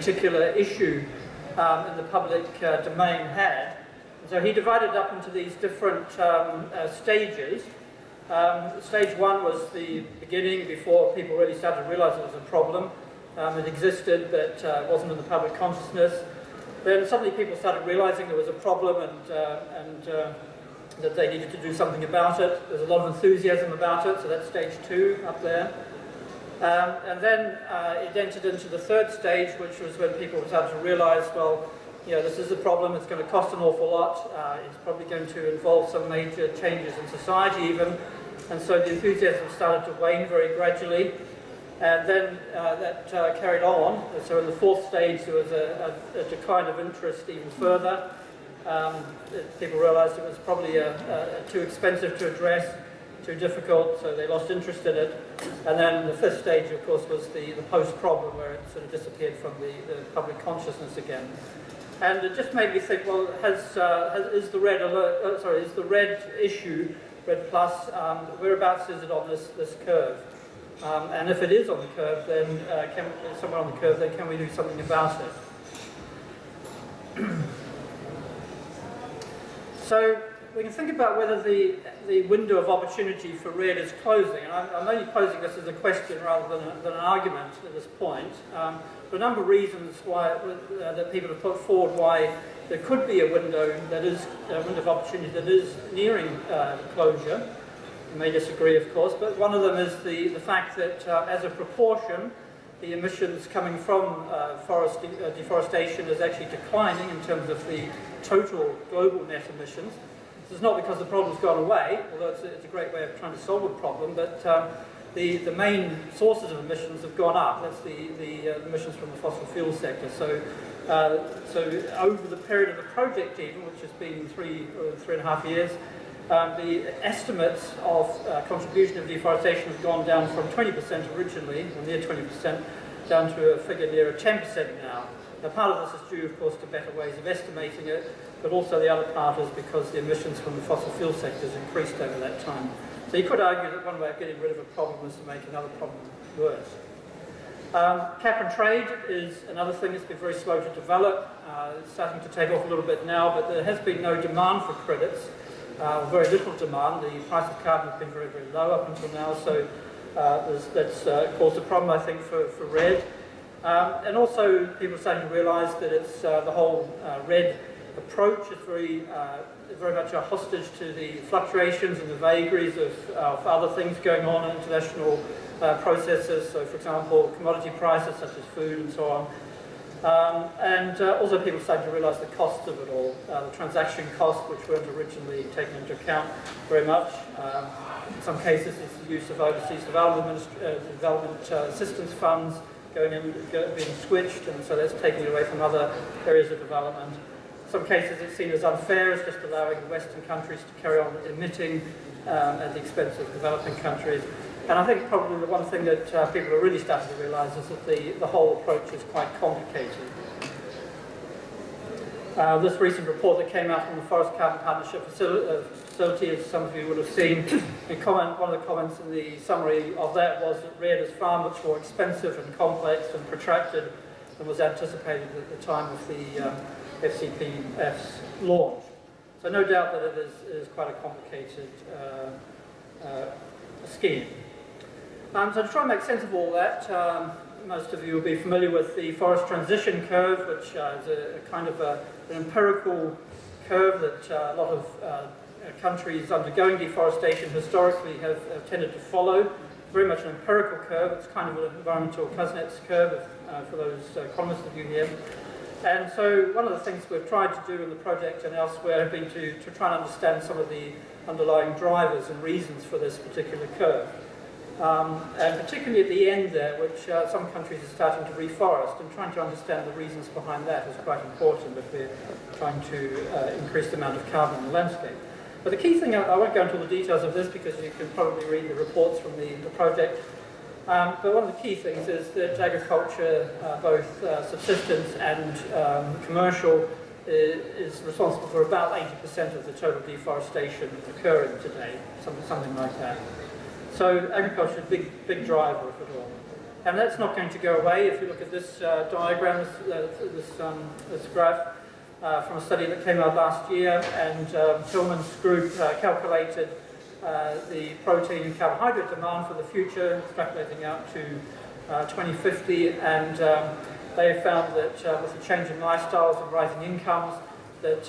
particular issue in the public domain had. So he divided it up into these different stages. Stage one was the beginning, before people really started to realize it was a problem. It existed, but wasn't in the public consciousness. Then suddenly people started realizing there was a problem and that they needed to do something about it. There's a lot of enthusiasm about it, so that's stage two up there. And then it entered into the third stage, which was when people started to realize, well, you know, this is a problem, it's going to cost an awful lot, it's probably going to involve some major changes in society even, and so the enthusiasm started to wane very gradually, and then that carried on. So in the fourth stage there was a decline of interest even further. People realized it was probably too expensive to address, too difficult, so they lost interest in it. And then the fifth stage, of course, was the post-problem, where it sort of disappeared from the public consciousness again. And it just made me think, well, is the REDD issue, REDD plus, whereabouts is it on this curve? And if it is on the curve, then somewhere on the curve, then can we do something about it? So we can think about whether the window of opportunity for REDD is closing. And I'm only posing this as a question rather than an argument at this point. For a number of reasons why that people have put forward why there could be a window of opportunity that is nearing closure. You may disagree, of course, but one of them is the fact that as a proportion, the emissions coming from forest deforestation is actually declining in terms of the total global net emissions. This is not because the problem's gone away, although it's a great way of trying to solve a problem, but the main sources of emissions have gone up. That's the emissions from the fossil fuel sector. So over the period of the project even, which has been 3.5 years, the estimates of contribution of deforestation have gone down from 20% originally, or near 20%, down to a figure near 10% now. Now, part of this is due, of course, to better ways of estimating it, but also the other part is because the emissions from the fossil fuel sector has increased over that time. So you could argue that one way of getting rid of a problem is to make another problem worse. Cap and trade is another thing that's been very slow to develop. It's starting to take off a little bit now, but there has been no demand for credits, very little demand. The price of carbon has been very, very low up until now, so that's caused a problem, I think, for REDD. And also, people are starting to realise that it's the whole REDD approach is very much a hostage to the fluctuations and the vagaries of other things going on in international processes. So, for example, commodity prices such as food and so on. And also people starting to realise the costs of it all, the transaction costs, which weren't originally taken into account very much. In some cases, it's the use of overseas development assistance funds being switched, and so that's taking it away from other areas of development. In some cases, it's seen as unfair, as just allowing Western countries to carry on emitting at the expense of developing countries. And I think probably the one thing that people are really starting to realise is that the whole approach is quite complicated. This recent report that came out from the Forest Carbon Partnership Facility, as some of you would have seen, one of the comments in the summary of that was that REDD is far much more expensive and complex and protracted than was anticipated at the time of the FCPF's launch. So no doubt that it is quite a complicated scheme. So to try and make sense of all that, most of you will be familiar with the forest transition curve, which is a kind of an empirical curve that a lot of countries undergoing deforestation historically have tended to follow. Very much an empirical curve. It's kind of an environmental Kuznets curve for those economists of you here. And so one of the things we've tried to do in the project and elsewhere have been to try and understand some of the underlying drivers and reasons for this particular curve. And particularly at the end there, which some countries are starting to reforest, and trying to understand the reasons behind that is quite important if we're trying to increase the amount of carbon in the landscape. But the key thing, I won't go into all the details of this because you can probably read the reports from the project, but one of the key things is that agriculture, both subsistence and commercial, is responsible for about 80% of the total deforestation occurring today, something like that. So agriculture is a big driver of it all. And that's not going to go away. If you look at this diagram, this graph from a study that came out last year, and Tillman's group calculated the protein and carbohydrate demand for the future, extrapolating out to 2050, and they found that with the change in lifestyles and rising incomes, that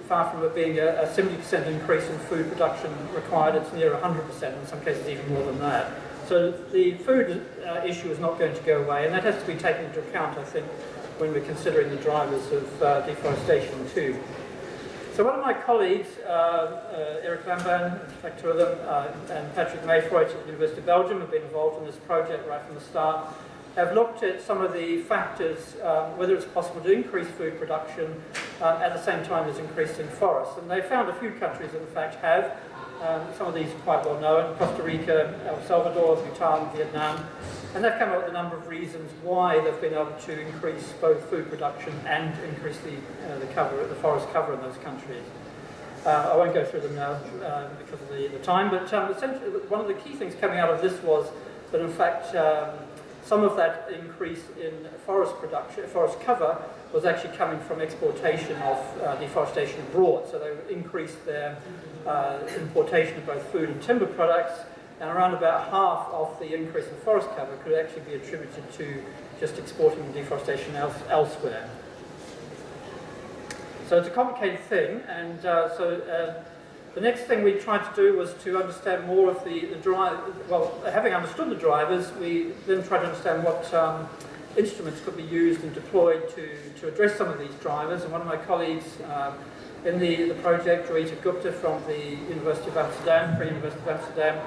far from it being a 70% increase in food production required, it's near 100%, in some cases even more than that. So the food issue is not going to go away, and that has to be taken into account, I think, when we're considering the drivers of deforestation too. So one of my colleagues, Eric Lambert, in fact two of them, and Patrick Mayfroit at the University of Belgium have been involved in this project right from the start, have looked at some of the factors, whether it's possible to increase food production at the same time as increasing forests. And they found a few countries that in fact have. Some of these are quite well known: Costa Rica, El Salvador, Bhutan, Vietnam. And they've come up with a number of reasons why they've been able to increase both food production and increase the forest cover in those countries. I won't go through them now because of the time, but essentially one of the key things coming out of this was that in fact some of that increase in forest cover was actually coming from exportation of deforestation abroad. So they increased their importation of both food and timber products, and around about half of the increase in forest cover could actually be attributed to just exporting deforestation elsewhere. So it's a complicated thing, and the next thing we tried to do was to understand more of the drive. Well, having understood the drivers, we then tried to understand what instruments could be used and deployed to address some of these drivers. And one of my colleagues in the project, Joita Gupta from the University of Amsterdam, Free University of Amsterdam,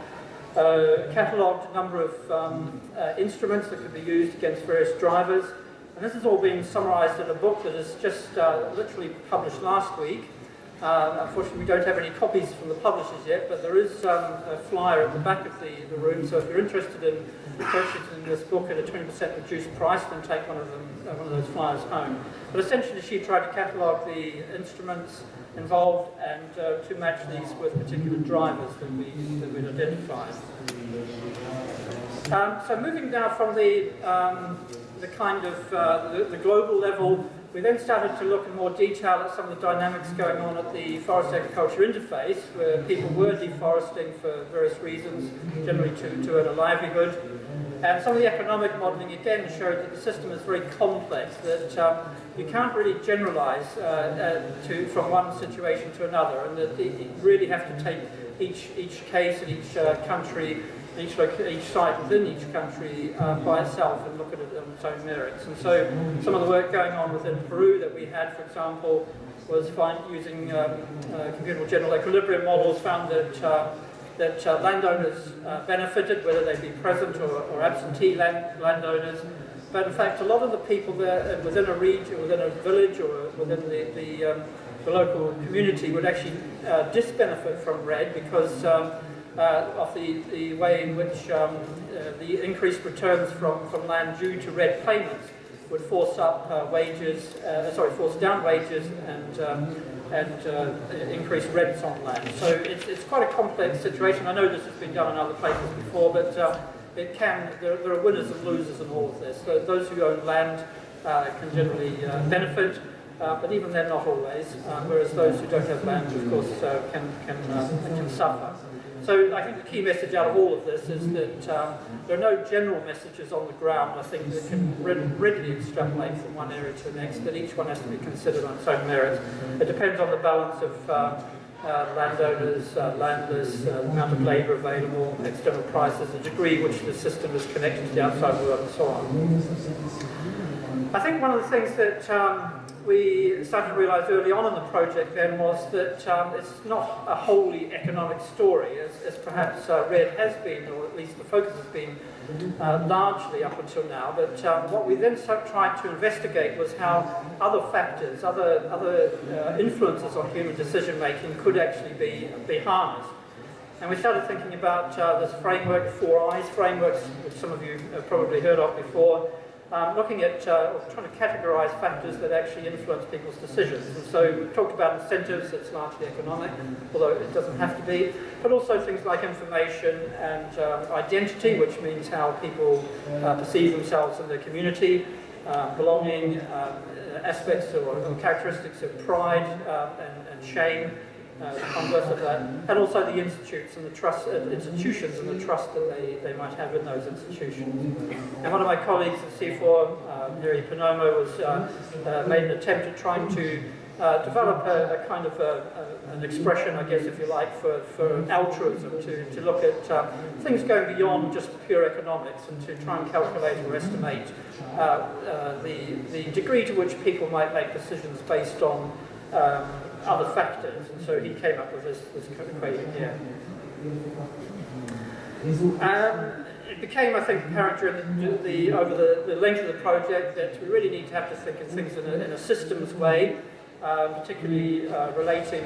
catalogued a number of instruments that could be used against various drivers. And this is all being summarised in a book that is just literally published last week. Unfortunately, we don't have any copies from the publishers yet, but there is a flyer at the back of the room, so if you're interested in purchasing this book at a 20% reduced price, then take one of those flyers home. But essentially, she tried to catalogue the instruments involved and to match these with particular drivers that we'd identified. So moving now from the kind of the global level, we then started to look in more detail at some of the dynamics going on at the forest-agriculture interface, where people were deforesting for various reasons, generally to earn a livelihood. And some of the economic modelling again showed that the system is very complex, that you can't really generalise from one situation to another, and that you really have to take each case and each country, each site within each country by itself and look at it on its own merits. And so some of the work going on within Peru that we had, for example, was using computable general equilibrium models, found that landowners benefited, whether they be present or absentee landowners. But in fact, a lot of the people there within a region, within a village, or within the local community would actually disbenefit from REDD because of the way in which the increased returns from land due to REDD payments would force down wages and increase rents on land. So it's quite a complex situation. I know this has been done in other places before, but there are winners and losers in all of this. So those who own land can generally benefit, but even then not always, whereas those who don't have land, of course, can suffer. So I think the key message out of all of this is that there are no general messages on the ground, I think, that can readily extrapolate from one area to the next, that each one has to be considered on its own merits. It depends on the balance of landowners, landless, the amount of labour available, external prices, the degree which the system is connected to the outside world, and so on. I think one of the things that we started to realise early on in the project then was that it's not a wholly economic story, as perhaps REDD has been, or at least the focus has been largely up until now. But what we then tried to investigate was how other factors, other influences on human decision making could actually be harnessed. And we started thinking about this framework, 4 Eyes frameworks, which some of you have probably heard of before. looking at or trying to categorize factors that actually influence people's decisions. And so we talked about incentives, that's largely economic, although it doesn't have to be, but also things like information and identity, which means how people perceive themselves in their community, belonging, aspects or characteristics of pride and shame, the converse of that, and also the institutes and the institutions and the trust that they might have in those institutions. And one of my colleagues at C4, Harry Panomo, made an attempt at trying to develop a kind of an expression, I guess, if you like, for altruism, to look at things going beyond just pure economics and to try and calculate or estimate the degree to which people might make decisions based on other factors, and so he came up with this equation here. It became, I think, apparent during over the length of the project that we really need to have to think of things in a systems way, particularly relating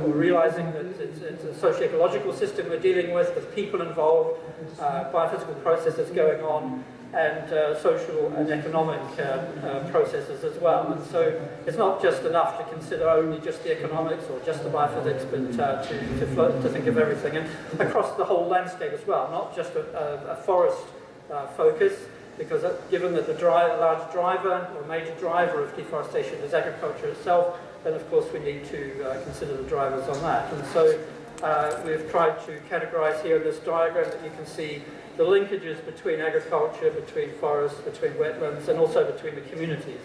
or realizing that it's a socio-ecological system we're dealing with people involved, biophysical processes going on, and social and economic processes as well. And so it's not just enough to consider only just the economics or just the biophysics, but to think of everything, and across the whole landscape as well, not just a forest focus, because given that the large driver or major driver of deforestation is agriculture itself, then of course we need to consider the drivers on that. And so we've tried to categorize here in this diagram that you can see the linkages between agriculture, between forests, between wetlands, and also between the communities.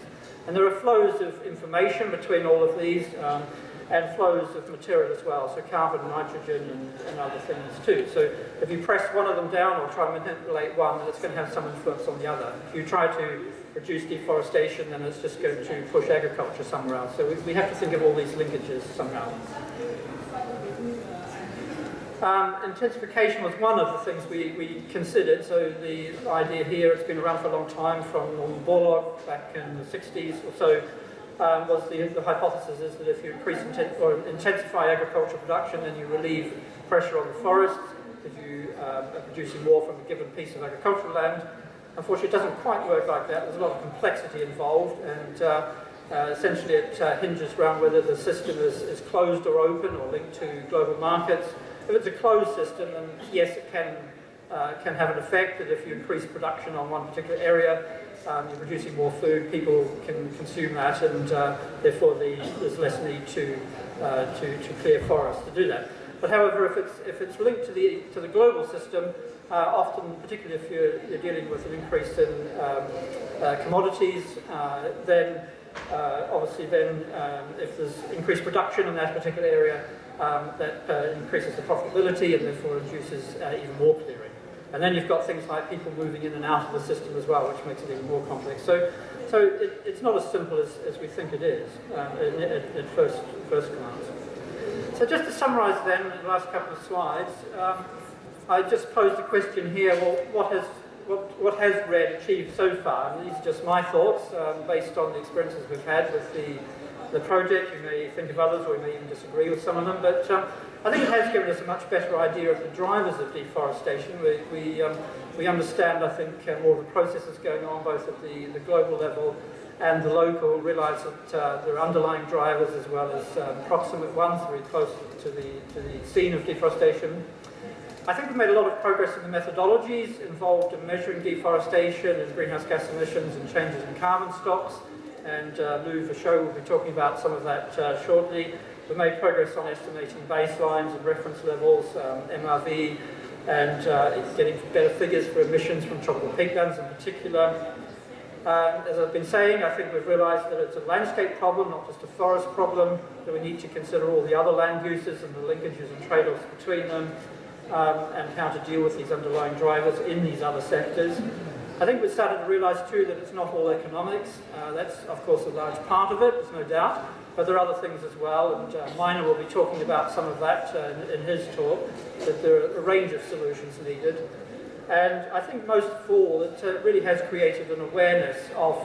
And there are flows of information between all of these, and flows of material as well, so carbon, nitrogen, and other things too. So if you press one of them down or try and manipulate one, then it's going to have some influence on the other. If you try to reduce deforestation, then it's just going to push agriculture somewhere else. So we have to think of all these linkages somehow. Intensification was one of the things we considered. So the idea here, it's been around for a long time, from Norman Borlaug back in the 60s or so, was the hypothesis is that if you increase or intensify agricultural production, then you relieve pressure on the forests, because you are producing more from a given piece of agricultural land. Unfortunately, it doesn't quite work like that. There's a lot of complexity involved, and essentially it hinges around whether the system is closed or open or linked to global markets. If it's a closed system, then yes, it can have an effect that if you increase production on one particular area, you're producing more food, people can consume that, and therefore there's less need to clear forests to do that. But however, if it's linked to the global system, often, particularly if you're dealing with an increase in commodities, then obviously if there's increased production in that particular area, that increases the profitability and therefore induces even more clearing. And then you've got things like people moving in and out of the system as well, which makes it even more complex. So it's not as simple as we think it is at first glance. So just to summarise then, in the last couple of slides, I just posed the question here, well, what has REDD achieved so far? And these are just my thoughts based on the experiences we've had with the project. You may think of others, or you may even disagree with some of them, but I think it has given us a much better idea of the drivers of deforestation. We understand, I think, more of the processes going on both at the global level and the local, realise that there are underlying drivers as well as proximate ones, very close to the scene of deforestation. I think we've made a lot of progress in the methodologies involved in measuring deforestation and greenhouse gas emissions and changes in carbon stocks. And Lou Vachot will be talking about some of that shortly. We've made progress on estimating baselines and reference levels, MRV, and getting better figures for emissions from tropical peatlands in particular. As I've been saying, I think we've realised that it's a landscape problem, not just a forest problem, that we need to consider all the other land uses and the linkages and trade-offs between them, and how to deal with these underlying drivers in these other sectors. I think we've started to realise too that it's not all economics. That's of course a large part of it, there's no doubt, but there are other things as well, and Minor will be talking about some of that in his talk, that there are a range of solutions needed. And I think most of all, it really has created an awareness of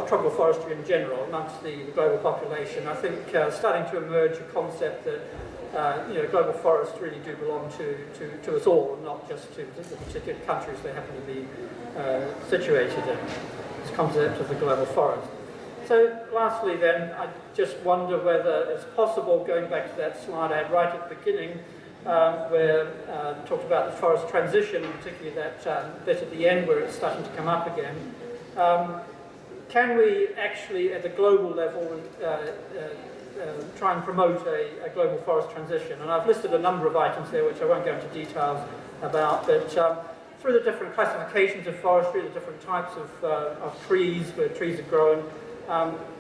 tropical forestry in general amongst the global population. I think starting to emerge a concept that global forests really do belong to us all, and not just to the particular countries they happen to be situated in. This concept of the global forest. So lastly then, I just wonder whether it's possible, going back to that slide I had right at the beginning, where I talked about the forest transition, and particularly that bit at the end where it's starting to come up again. Can we actually, at the global level, try and promote a global forest transition? And I've listed a number of items there which I won't go into details about, but through the different classifications of forestry, the different types of trees, where trees are grown,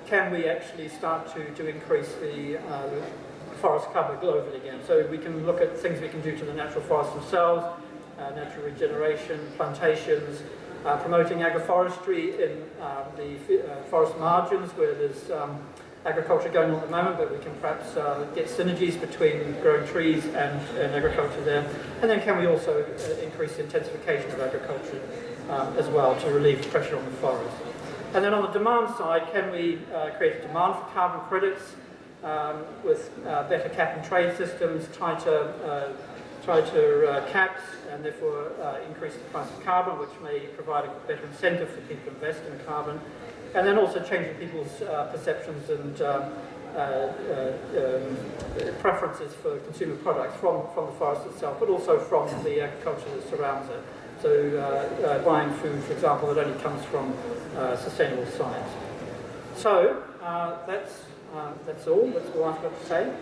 can we actually start to increase the forest cover globally again? So we can look at things we can do to the natural forests themselves, natural regeneration, plantations, promoting agroforestry in the forest margins where there's agriculture going on at the moment, but we can perhaps get synergies between growing trees and agriculture there. And then can we also increase the intensification of agriculture as well to relieve the pressure on the forest? And then on the demand side, can we create a demand for carbon credits with better cap and trade systems, tighter caps, and therefore increase the price of carbon, which may provide a better incentive for people to invest in carbon. And then also changing people's perceptions and preferences for consumer products from the forest itself, but also from the agriculture that surrounds it. So buying food, for example, that only comes from sustainable sites. So that's all. That's all I've got to say.